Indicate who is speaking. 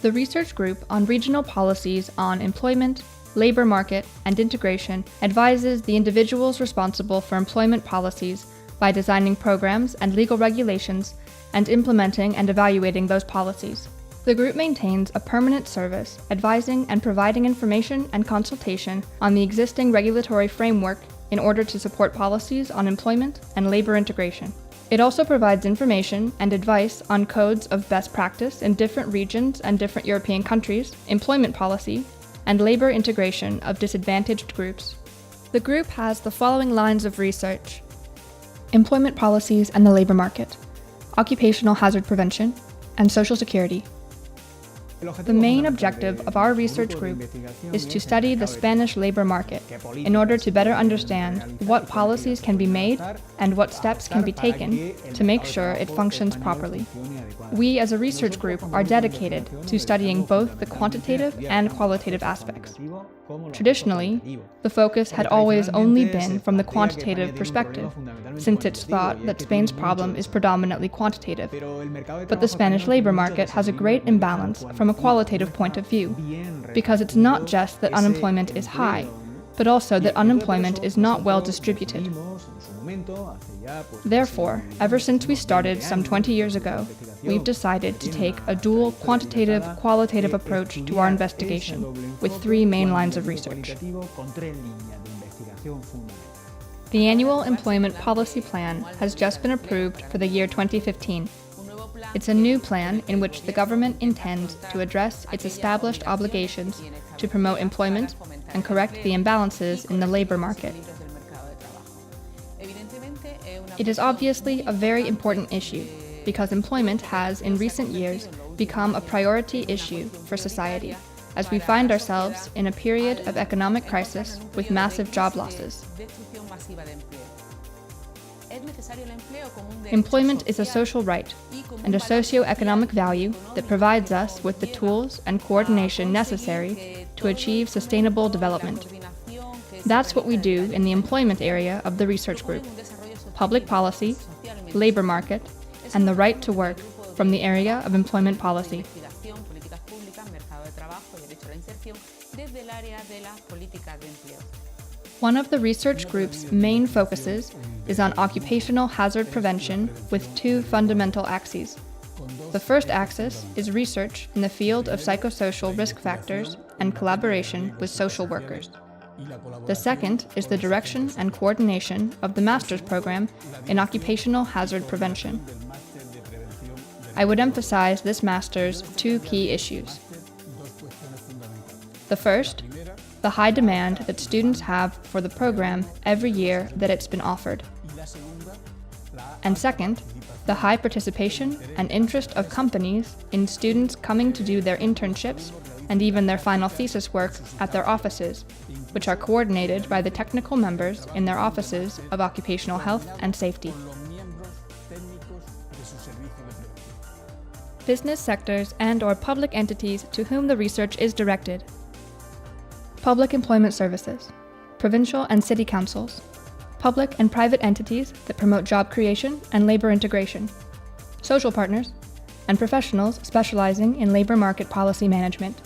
Speaker 1: The research group on regional policies on employment, labor market, and integration advises the individuals responsible for employment policies by designing programs and legal regulations and implementing and evaluating those policies. The group maintains a permanent service advising and providing information and consultation on the existing regulatory framework in order to support policies on employment and labor integration. It also provides information and advice on codes of best practice in different regions and different European countries, employment policy, and labor integration of disadvantaged groups. The group has the following lines of research: employment policies and the labor market, occupational hazard prevention, and social security. The main objective of our research group is to study the Spanish labor market in order to better understand what policies can be made and what steps can be taken to make sure it functions properly. We as a research group are dedicated to studying both the quantitative and qualitative aspects. Traditionally, the focus had always only been from the quantitative perspective, since it's thought that Spain's problem is predominantly quantitative. But the Spanish labor market has a great imbalance from a qualitative point of view, because it's not just that unemployment is high, but also that unemployment is not well distributed. Therefore, ever since we started some 20 years ago, we've decided to take a dual quantitative-qualitative approach to our investigation, with 3 main lines of research. The annual employment policy plan has just been approved for the year 2015. It's a new plan in which the government intends to address its established obligations to promote employment and correct the imbalances in the labor market. It is obviously a very important issue because employment has, in recent years, become a priority issue for society, as we find ourselves in a period of economic crisis with massive job losses. Employment is a social right and a socio-economic value that provides us with the tools and coordination necessary to achieve sustainable development. That's what we do in the employment area of the research group: public policy, labor market, and the right to work from the area of employment policy. One of the research group's main focuses is on occupational hazard prevention with 2 fundamental axes. The first axis is research in the field of psychosocial risk factors and collaboration with social workers. The second is the direction and coordination of the master's program in occupational hazard prevention. I would emphasize this master's 2 key issues. The first, the high demand that students have for the program every year that it's been offered. And second, the high participation and interest of companies in students coming to do their internships and even their final thesis work at their offices, which are coordinated by the technical members in their offices of occupational health and safety. Business sectors and/or public entities to whom the research is directed: public employment services, provincial and city councils, public and private entities that promote job creation and labor integration, social partners, and professionals specializing in labor market policy management.